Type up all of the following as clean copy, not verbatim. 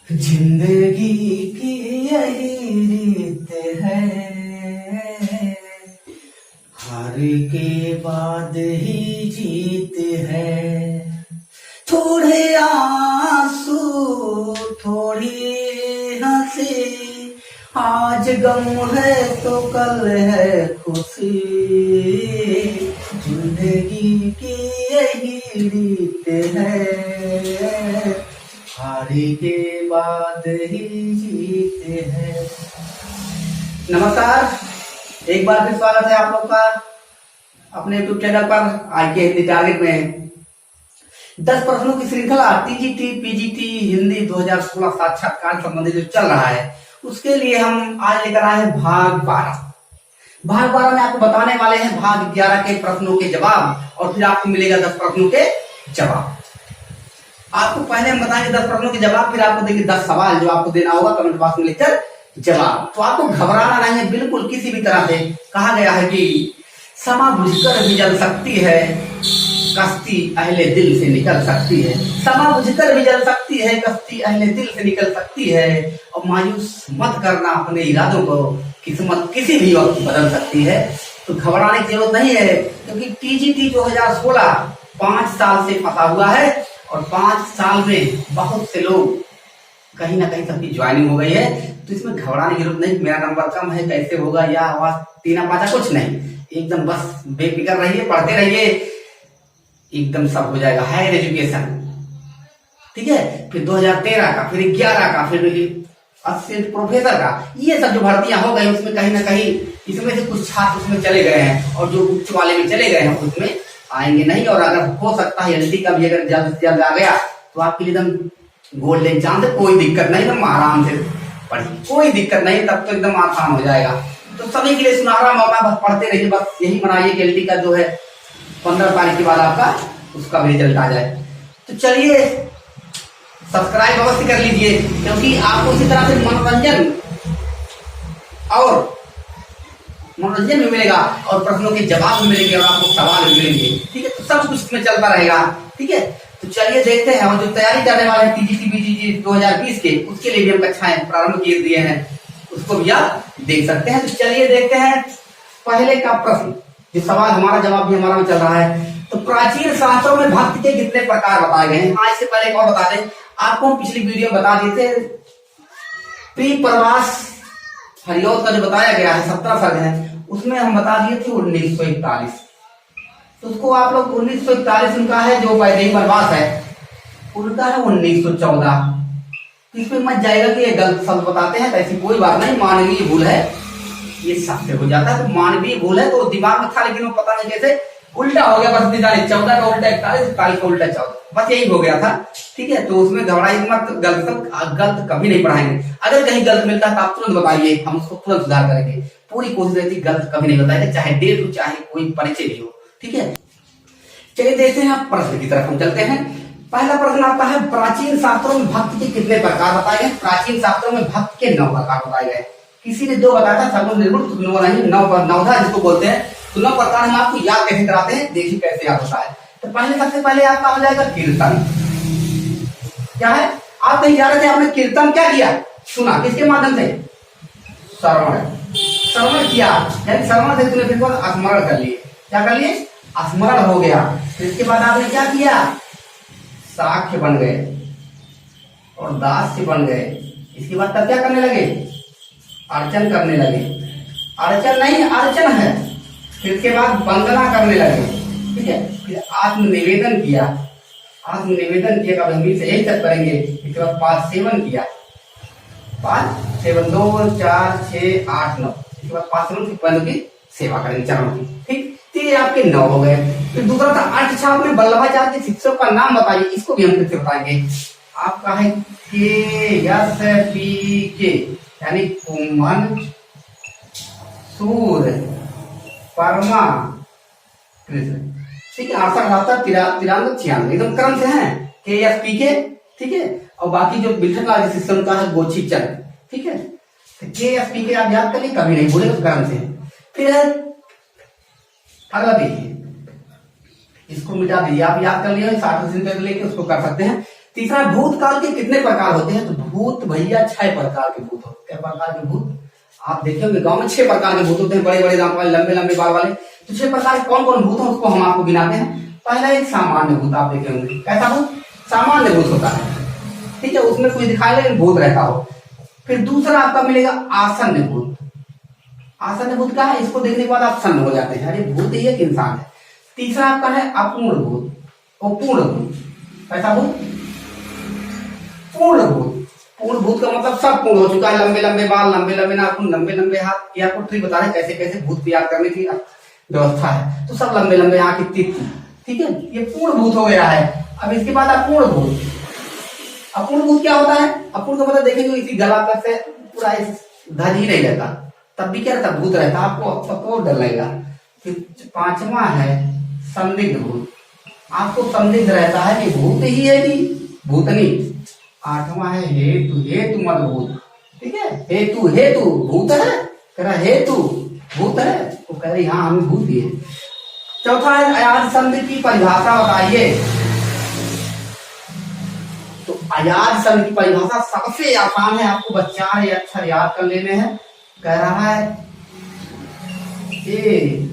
जिंदगी की यही रीत है, हार के बाद ही जीत है। थोड़े आंसू थोड़ी हंसी, आज गम है तो कल है खुशी। जिंदगी की यही रीत है, हारी के बाद ही जीते हैं। नमस्कार, एक बार फिर स्वागत है आप लोग का अपने YouTube चैनल पर आज के हिंदी टारगेट में 10 प्रश्नों की श्रृंखला टीजीटी पीजीटी हिंदी 2016 साक्षात्कार संबंधी जो चल रहा है, उसके लिए हम आज लेकर आए हैं भाग 12। भाग 12 में आपको बताने वाले हैं भाग 11 के प्रश्नों के जवाब, और फिर आपको मिलेगा 10 प्रश्नों के जवाब। आपको पहले हम बताएंगे 10 प्रश्नों के जवाब, फिर आपको देंगे 10 सवाल जो आपको देना होगा कमेंट बॉक्स में लिखकर जवाब। तो आपको घबराना नहीं है बिल्कुल किसी भी तरह से। कहा गया है कि समा बुझकर भी जल सकती है, कश्ती अहले दिल से निकल सकती है। समा बुझकर भी जल सकती है, कश्ती अहले दिल से निकल सकती है। और मायूस मत करना अपने इरादों को, किस्मत किसी भी वक्त बदल सकती है। तो घबराने की जरूरत नहीं है, क्योंकि टीजीटी 2016 5 साल से फंसा हुआ है, और 5 साल में बहुत से लोग कहीं ना कहीं सबकी ज्वाइनिंग हो गई है। तो इसमें घबराने की जरूरत नहीं। मेरा नंबर कम है, कैसे होगा या आवाज तीना पाचा, कुछ नहीं। एकदम बस बेफिक्र रहिए, पढ़ते रहिए, एकदम सब हो जाएगा। हायर एजुकेशन, ठीक है। फिर 2013 का, फिर 11 का, फिर असिस्टेंट प्रोफेसर का, ये सब जो भर्तियां हो गई उसमें कहीं ना कहीं इसमें से कुछ छात्र उसमें चले गए हैं, और जो उच्च वाले में चले गए हैं उसमें आएंगे नहीं। और अगर हो सकता है एलटी का भी अगर जल्द से जल्द आ गया तो आपके लिए एकदम गोल्डन चांस है। कोई दिक्कत नहीं, एकदम आराम से पढ़िए, कोई दिक्कत नहीं, तब तो एकदम आसान हो जाएगा। तो सभी के लिए सुनहरा मौका, बस पढ़ते रहिए। बस यही मनाइए कि एलटी का जो है 15 तारीख के बाद आपका उसका भी रिजल्ट आ जाए। तो चलिए सब्सक्राइब अवश्य कर लीजिए, क्योंकि आपको इसी तरह से मनोरंजन भी मिलेगा, और प्रश्नों के जवाब भी मिलेंगे, और आपको सवाल भी मिलेंगे, ठीक है। तो सब कुछ इसमें चलता रहेगा, ठीक है। तो चलिए देखते हैं, और जो तैयारी करने वाले हैं टीजीटी पीजीटी 2020 के, उसके लिए भी हम कक्षाएं प्रारंभ किए दिए हैं, उसको भी आप देख सकते हैं। तो चलिए देखते हैं पहले का प्रश्न, जो सवाल हमारा जवाब भी हमारा में चल रहा है। तो प्राचीन शास्त्रों में भक्ति के कितने प्रकार बताए गए हैं? आज से पहले एक और बता दें आपको, हम पिछली वीडियो में बता दिए थे प्री प्रवास हरिओत का जो बताया गया है 17 सर्ग है, उसमें हम बता दिए थे 1941। तो उसको आप लोग 1941 उनका है, जो वैदेही वनवास है उनका है 1914। इसमें मत जाएगा कि ये गलत शब्द बताते हैं, तो ऐसी कोई बात नहीं, मानवीय भूल है, ये सबसे हो जाता है। तो मानवीय भूल है, तो दिमाग में था, लेकिन वो पता नहीं कैसे उल्टा हो गया। बस 14 का उल्टा 41, 41 का उल्टा 14, बस यही हो गया था, ठीक है। तो उसमें घबराइए मत, गलत कभी नहीं पढ़ाएंगे। अगर कहीं गलत मिलता है तो आप तुरंत बताइए, हम उसको तुरंत सुधार करेंगे। पूरी कोशिश रहती है गलत कभी नहीं बताएंगे, चाहे डेट हो चाहे कोई परिचय भी हो, ठीक है। चलिए देखते हैं प्रश्न की तरफ हम चलते हैं। पहला प्रश्न आता है, प्राचीन शास्त्रों में भक्ति के कितने प्रकार बताए गए? प्राचीन शास्त्रों में भक्ति के 9 प्रकार बताए गए। किसी ने 2 बताया था, सर्व निर्गुण नहीं, 9 जिसको बोलते हैं। तो 9 प्रकार हम आपको याद कैसे कराते हैं, देखिए कैसे याद होता है। तो पहले सबसे पहले आपका हो जाएगा कीर्तन। क्या है? आप कहीं जा रहे थे, आपने कीर्तन क्या किया? सुना, किसके माध्यम से? श्रवण किया, यानी श्रवण से तुमने फिर स्मरण कर लिए। क्या कर लिए? स्मरण हो गया। फिर इसके बाद आपने क्या किया? साक्ष्य बन गए और दास्य बन गए। इसके बाद तब क्या करने लगे? अर्चन करने लगे। अर्चन नहीं, अर्चन है। फिर इसके बाद वंदना करने लगे, ठीक है। फिर आत्मनिवेदन किया। आत्मनिवेदन किया का गंभीर से यही तक करेंगे। इसके बाद पाद सेवन किया, पाद सेवन 2 4 6 8 9। इसके बाद पाद सेवन पद की सेवा करेंगे, चरणों की, ठीक। ये आपके 9 हो गए। फिर दूसरा था अर्थ छाप में वल्लभाचार्य के शिक्षक का नाम बताइए। इसको भी हम फिर से बताएंगे। आपका है के, यानी कुंभन सूर्य परमा कृष्ण, ठीक है। आशा घाता 93 96 एकदम क्रम से है के, ठीक है। और बाकी जो बिल्डर का सिस्टम का है गोची चंद, ठीक है। के आप याद करिए, कभी नहीं भूलेगा, क्रम से। फिर अगला देखिए, इसको मिटा दीजिए, आप याद कर लिए 60 लेके उसको कर सकते हैं। तीसरा, भूतकाल के कितने प्रकार होते हैं? तो भूत भैया 6 प्रकार के भूत होते हैं। क्या प्रकार के भूत? आप देखे होंगे गांव में 6 प्रकार के भूत होते हैं, बड़े बड़े दांत वाले, लंबे लंबे बाल वाले। तो 6 प्रकार के कौन कौन भूत हैं उसको हम आपको गिनाते हैं। पहला एक सामान्य भूत, आप देखे होंगे। कैसा भूत? सामान्य भूत होता है, ठीक है, उसमें कुछ दिखाई लेकिन भूत रहता हो। फिर दूसरा आपका मिलेगा आसन्न भूत। आसन्न भूत क्या है? इसको देखने के बाद आप सन्न हो जाते हैं, अरे भूत ही एक इंसान है। तीसरा आपका है अपूर्ण भूत और पूर्ण भूत। कैसा भूत? पूर्ण भूत। पूर्ण भूत का मतलब सब पूर्ण हो चुका है, लंबे लंबे बाल, लंबे लंबे नाखून, लंबे लंबे हाथ। ये आपको ट्रिक बता रहे कैसे कैसे भूत तैयार करने की व्यवस्था है। तो सब लंबे लंबे यहाँ की तीत, ठीक है, ये पूर्ण भूत हो गया है। अब इसके बाद अपूर्ण भूत। अपूर्ण भूत क्या होता है? अपूर्ण का मतलब देखेंगे इसी गला तक से पूरा धज ही नहीं रहता, तब भी क्या रहता? भूत रहता, आपको सबको डर लगेगा। फिर 5वां है संदिग्ध भूत। आपको संदिग्ध रहता है कि भूत ही है कि भूतनी। 8वां है हेतु, हेतु मत भूत, ठीक है, हेतु, हेतु भूत है, कह रहा हेतु भूत है, तो कह रही हाँ हम भूत ही है। चौथा है अयाद शब्द की परिभाषा बताइए। तो अयाद शब्द की परिभाषा सबसे आसान है, आपको बस 4 अक्षर याद कर लेने हैं। कह रहा है ए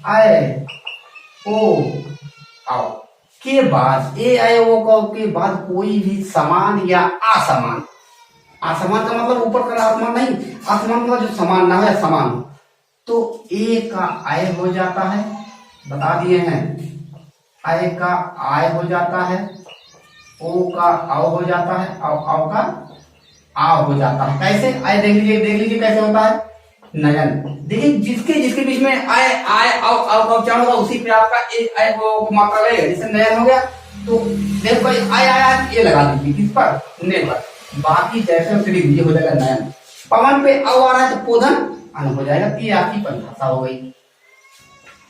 आय ओ आओ के बाद, ए आय ओ के बाद कोई भी समान या असमान। असमान का मतलब ऊपर का आसमान नहीं, आसमान का जो समान ना है, समान हो। तो ए का आय हो जाता है, बता दिए हैं, आय का आय हो जाता है, ओ का आओ हो जाता है, आओ का आओ हो जाता है। कैसे? आय देख लीजिए कैसे होता है। नयन, देखिए जिसके जिसके बीच में आय आय आओ आओ का उच्चारण होगा उसी पे आपका एक आय को मात्रा लगेगा। जैसे नयन हो गया तो देख भाई आय आय ये लगा दीजिए, किस पर? ने पर। बाकी जैसे फ्री ये हो जाएगा नयन। पवन पे आओ आ रहा है तो पोधन अन हो जाएगा। ये आपकी परिभाषा हो गई।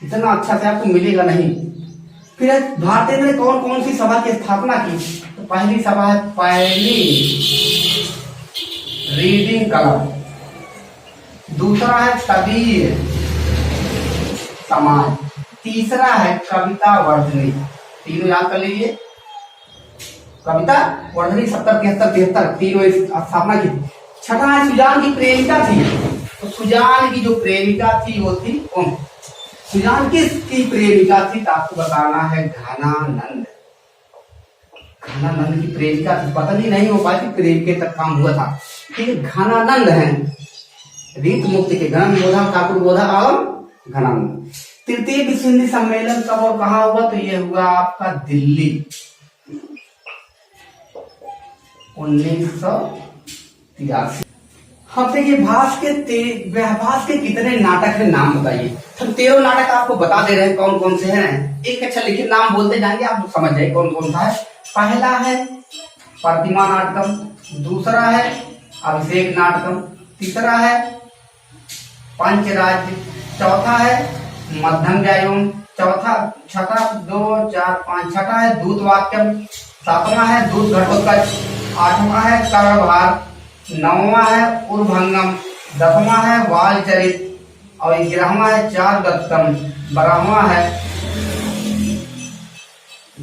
इतना अच्छा से आपको मिलेगा नहीं। फिर भारतीय ने कौन कौन सी सभा की स्थापना की? तो पहली सभा है पहली रीडिंग क्लब, दूसरा है तबीर समाज, तीसरा है कविता वर्धनी। तीनों याद कर लीजिए, कविता वर्धनी 70 73 73 तीनों स्थापना की। छठा है सुजान की प्रेमिका थी। तो सुजान की जो प्रेमिका थी वो थी कौन? सुजान किसकी प्रेमिका थी? तो आपको बताना है घनानंद। घनानंद की प्रेमिका थी, पता नहीं हो पाई, प्रेम तक काम हुआ था, ठीक है। घनानंद है, रीत मुक्ति के घन बोधा ठाकुर बोधा और घनानंद। तृतीय विश्व हिंदी सम्मेलन कब और कहाँ हुआ? तो ये हुआ आपका दिल्ली 1983। अब देखिए भास के कितने नाटक है, नाम बताइए। हम 13 नाटक आपको बता दे रहे हैं कौन कौन से हैं। एक अच्छा लिखिए, नाम बोलते जाएंगे आप समझ जाए कौन कौन सा है। पहला है प्रतिमा नाटकम, दूसरा है अभिषेक नाटकम, तीसरा है पंचराज्य, चौथा है मध्यम व्यायाम, छठा 2 4 5 छठा है दूत वाक्यम, 7वां है दूत घटोत्कच, 8वां है कर्णभार, 9वां है उर्भंगम, 10वां है वाल चरित और 11वां है चार दत्तम, 12वां है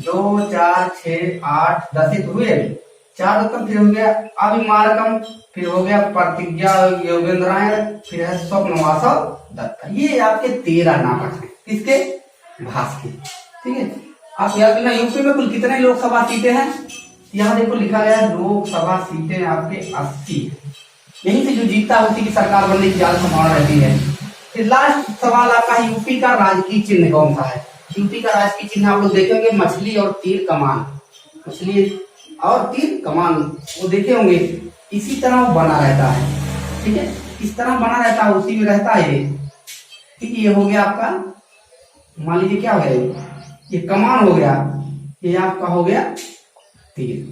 2 4 6 8 10 हुए, चार दत्तम, फिर हो गया अभिमानकम, फिर हो गया प्रतिज्ञा योगेंद्रायण, फिर है स्वप्नवासव दत्ता। ये आपके 13 नाटक हैं, किसके? भास के, ठीक है। आप याद करना यूपी में कुल कितने लोकसभा सीटें हैं? यहाँ देखो लिखा गया है लोकसभा सीटें आपके 80। यहीं से जो जीतता है उसी की सरकार बनने की ज्यादा संभावना रहती है। फिर लास्ट सवाल आपका है यूपी का राजकीय चिन्ह कौन सा है? यूपी का राजकीय चिन्ह आप लोग देखेंगे मछली और तीर कमान, मछली और तीर कमान वो देखे होंगे, इसी तरह वो बना रहता है, ठीक है, इस तरह बना रहता है, उसी में रहता है, ठीक है। ये हो गया आपका, मान लीजिए क्या हो गया, ये कमान हो गया, ये आपका हो गया तीर,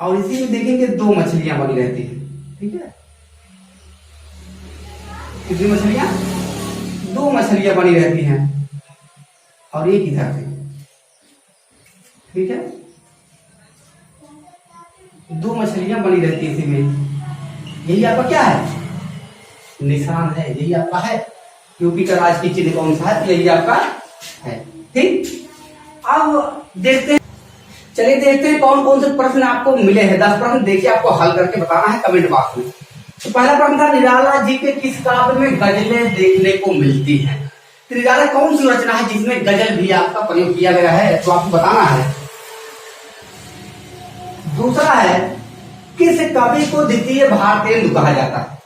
और इसी में देखेंगे 2 मछलियां बनी रहती है, ठीक है। कितनी मछलियां? 2 मछलियां बनी रहती हैं और एक इधर से, ठीक है, 2 मछलियां बनी रहती है इसी में। यही आपका क्या है? निशान है, यही आपका है यूपी का राजकीय चिन्ह कौन सा है? यही आपका है, ठीक। अब देखते हैं चलिए देखते हैं कौन कौन से प्रश्न आपको मिले हैं। 10 प्रश्न देखिए, आपको हल करके बताना है कमेंट बॉक्स में। तो पहला प्रश्न था, निराला जी के किस काव्य में गजलें देखने को मिलती हैं? तो निराला कौन सी रचना है जिसमें गजल भी आपका प्रयोग किया गया है, तो आपको बताना है। दूसरा है, किस कवि को द्वितीय भारतेंदु कहा जाता है?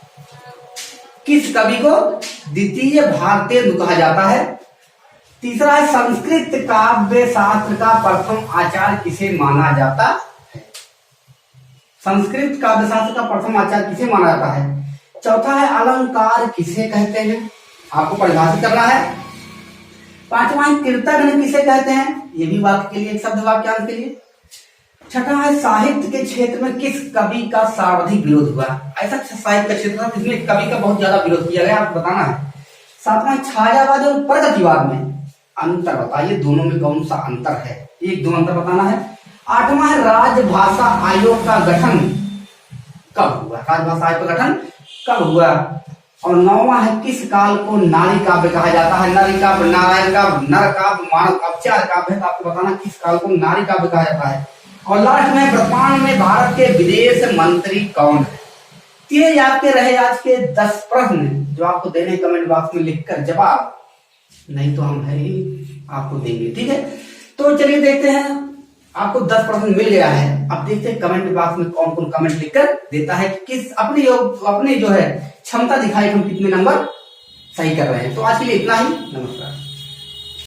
किस कवि को द्वितीय भारतेंदु कहा जाता है? तीसरा है, संस्कृत काव्य शास्त्र का प्रथम आचार्य किसे माना जाता है? संस्कृत काव्य शास्त्र का प्रथम आचार्य किसे माना जाता है? चौथा है, अलंकार किसे कहते हैं? आपको परिभाषित करना है। पांचवा है, कृतघ्न किसे कहते हैं? ये भी वाक्य के लिए, एक शब्द वाक्यांश के लिए। छठा है, साहित्य के क्षेत्र में किस कवि का सर्वाधिक विरोध हुआ? ऐसा साहित्य का क्षेत्र था जिसमें कवि का बहुत ज्यादा विरोध किया गया, आपको बताना है। सातवां, छायावाद और प्रगतिवाद में अंतर बताइए, दोनों में कौन सा अंतर है? एक दो अंतर बताना है। आठवां है, राजभाषा आयोग का गठन कब हुआ? राजभाषा आयोग का गठन कब हुआ? और नौवां है, किस काल को नारी काव्य कहा जाता है? नारी काव्य, नारायण काव्य, नर काव्य, मानव काव्य, चार काव्य है, तो आपको बताना किस काल को नारी काव्य कहा जाता है। और लास्ट में, वर्तमान में भारत के विदेश मंत्री कौन है? ये आपके रहे आज के 10 प्रश्न जो आपको देने कमेंट बॉक्स में लिखकर जवाब, नहीं तो हम है आपको देंगे, ठीक है। तो चलिए देखते हैं, आपको 10 प्रश्न मिल गया है। अब देखते हैं कमेंट बॉक्स में कौन कौन कमेंट लिखकर देता है, किस अपनी जो है क्षमता दिखाई हम कितने नंबर सही कर रहे हैं। तो आज के लिए इतना ही, नमस्कार।